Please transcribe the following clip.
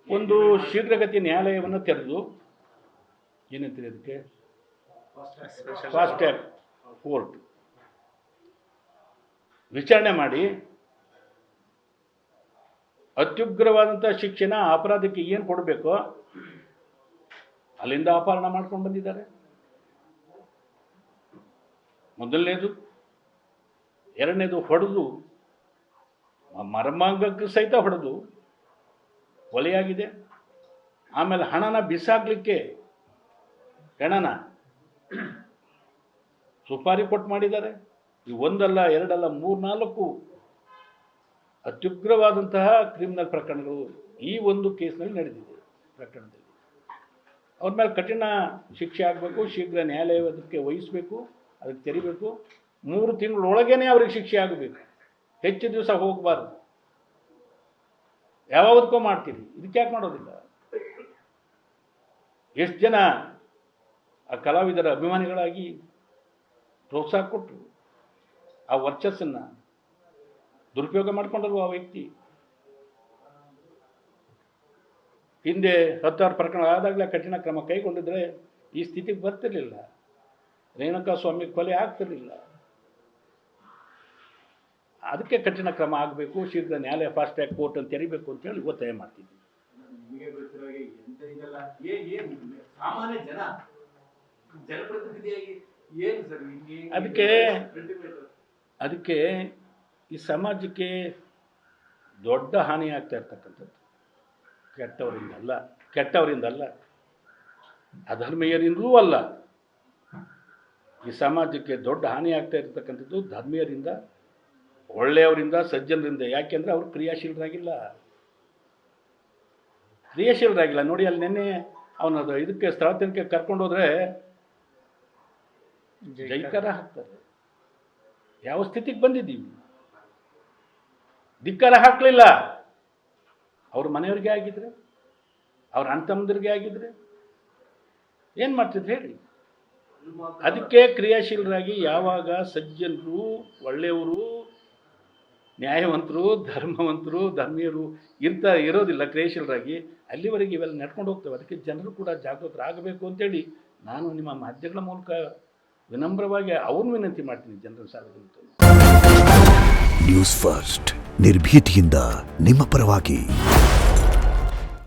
ಒಂದು ಶೀಘ್ರಗತಿ ನ್ಯಾಯಾಲಯವನ್ನು ತೆರೆದು ಏನಂತೀರಿ ಅದಕ್ಕೆ ಫಾಸ್ಟ್ ಟ್ರ್ಯಾಕ್ ಕೋರ್ಟ್ ವಿಚಾರಣೆ ಮಾಡಿ ಅತ್ಯುಗ್ರವಾದಂಥ ಶಿಕ್ಷೆನ ಅಪರಾಧಕ್ಕೆ ಏನು ಕೊಡಬೇಕೋ ಅಲ್ಲಿಂದ ಅಪಹರಣ ಮಾಡ್ಕೊಂಡು ಬಂದಿದ್ದಾರೆ. ಮೊದಲನೇದು, ಎರಡನೇದು ಹೊಡೆದು ಮರ್ಮಾಂಗಕ್ಕೆ ಸಹಿತ ಹೊಡೆದು ಕೊಲೆಯಾಗಿದೆ. ಆಮೇಲೆ ಹಣನ ಬಿಸಾಕ್ಲಿಕ್ಕೆ ಹೆಣನ ಸುಪಾರಿ ಕೊಟ್ಟು ಮಾಡಿದ್ದಾರೆ. ಈ ಒಂದಲ್ಲ ಎರಡಲ್ಲ 3-4 ಅತ್ಯುಗ್ರವಾದಂತಹ ಕ್ರಿಮಿನಲ್ ಪ್ರಕರಣಗಳು ಈ ಒಂದು ಕೇಸ್ನಲ್ಲಿ ನಡೆದಿದೆ. ಪ್ರಕರಣದಲ್ಲಿ ಅವ್ರ ಮೇಲೆ ಕಠಿಣ ಶಿಕ್ಷೆ ಆಗಬೇಕು, ಶೀಘ್ರ ನ್ಯಾಯಾಲಯಕ್ಕೆ ವಹಿಸಬೇಕು, ಅದಕ್ಕೆ ತೆರಿಬೇಕು. 3 ತಿಂಗಳೊಳಗೇನೆ ಅವ್ರಿಗೆ ಶಿಕ್ಷೆ ಆಗಬೇಕು, ಹೆಚ್ಚು ದಿವಸ ಹೋಗಬಾರ್ದು. ಯಾವಾಗದಕ್ಕೂ ಮಾಡ್ತೀರಿ, ಇದಕ್ಕೆ ಯಾಕೆ ಮಾಡೋದಿಲ್ಲ? ಎಷ್ಟು ಜನ ಆ ಕಲಾವಿದರ ಅಭಿಮಾನಿಗಳಾಗಿ ಪ್ರೋತ್ಸಾಹ ಕೊಟ್ಟರು, ಆ ವರ್ಚಸ್ಸನ್ನು ದುರುಪಯೋಗ ಮಾಡಿಕೊಂಡರು ಆ ವ್ಯಕ್ತಿ. ಹಿಂದೆ 10 ಪ್ರಕರಣ ಆದಾಗಲೇ ಕಠಿಣ ಕ್ರಮ ಕೈಗೊಂಡಿದ್ರೆ ಈ ಸ್ಥಿತಿಗೆ ಬರ್ತಿರ್ಲಿಲ್ಲ. ರೇಣುಕಾ ಸ್ವಾಮಿ ಕೊಲೆ ಆಗ್ತಿರಲಿಲ್ಲ. ಅದಕ್ಕೆ ಕಠಿಣ ಕ್ರಮ ಆಗಬೇಕು, ಶೀಘ್ರ ನ್ಯಾಯಾಲಯ ಫಾಸ್ಟ್ ಟ್ರ್ಯಾಕ್ ಕೋರ್ಟ್ ಅಂತ ತೆರಿಬೇಕು ಅಂತೇಳಿ ಒತ್ತಾಯ ಮಾಡ್ತಿದ್ವಿ. ಅದಕ್ಕೆ ಈ ಸಮಾಜಕ್ಕೆ ದೊಡ್ಡ ಹಾನಿ ಆಗ್ತಾ ಇರ್ತಕ್ಕಂಥದ್ದು ಕೆಟ್ಟವರಿಂದಲ್ಲ, ಅಧರ್ಮೀಯರಿಂದಲೂ ಅಲ್ಲ. ಈ ಸಮಾಜಕ್ಕೆ ದೊಡ್ಡ ಹಾನಿ ಆಗ್ತಾ ಇರ್ತಕ್ಕಂಥದ್ದು ಧರ್ಮೀಯರಿಂದ, ಒಳ್ಳೆಯವರಿಂದ, ಸಜ್ಜನರಿಂದ. ಯಾಕೆಂದರೆ ಅವರು ಕ್ರಿಯಾಶೀಲರಾಗಿಲ್ಲ. ನೋಡಿ, ಅಲ್ಲಿ ನಿನ್ನೆ ಅವನದು ಇದಕ್ಕೆ ಸ್ಥಳ ತನಿಖೆ ಕರ್ಕೊಂಡೋದ್ರೆ ಜೈಕಾರ ಹಾಕ್ತಾರೆ. ಯಾವ ಸ್ಥಿತಿಗೆ ಬಂದಿದ್ದೀವಿ? ಧಿಕ್ಕಾರ ಹಾಕಲಿಲ್ಲ. ಅವ್ರ ಮನೆಯವ್ರಿಗೆ ಆಗಿದ್ರೆ, ಅವ್ರ ಅಣ್ಣ ತಮ್ಮಂದಿರಿಗೆ ಆಗಿದ್ರೆ ಏನು ಮಾಡ್ತಿದ್ರು ಹೇಳಿ? ಅದಕ್ಕೆ ಕ್ರಿಯಾಶೀಲರಾಗಿ ಯಾವಾಗ ಸಜ್ಜನರು, ಒಳ್ಳೆಯವರು, ನ್ಯಾಯವಂತರು, ಧರ್ಮವಂತರು, ಧರ್ಮೀಯರು ಇರೋದಿಲ್ಲ ಕ್ರಿಯಾಶೀಲರಾಗಿ, ಅಲ್ಲಿವರೆಗೆ ಇವೆಲ್ಲ ನಡ್ಕೊಂಡು ಹೋಗ್ತವೆ. ಅದಕ್ಕೆ ಜನರು ಕೂಡ ಜಾಗೃತರಾಗಬೇಕು ಅಂತೇಳಿ ನಾನು ನಿಮ್ಮ ಮಾಧ್ಯಮಗಳ ಮೂಲಕ ವಿನಮ್ರವಾಗಿ ಅವ್ರನ್ನ ವಿನಂತಿ ಮಾಡ್ತೀನಿ, ಜನರ ಸಾರ್ವಜನಿಕರು. ನ್ಯೂಸ್ ಫಸ್ಟ್, ನಿರ್ಭೀತಿಯಿಂದ ನಿಮ್ಮ ಪರವಾಗಿ.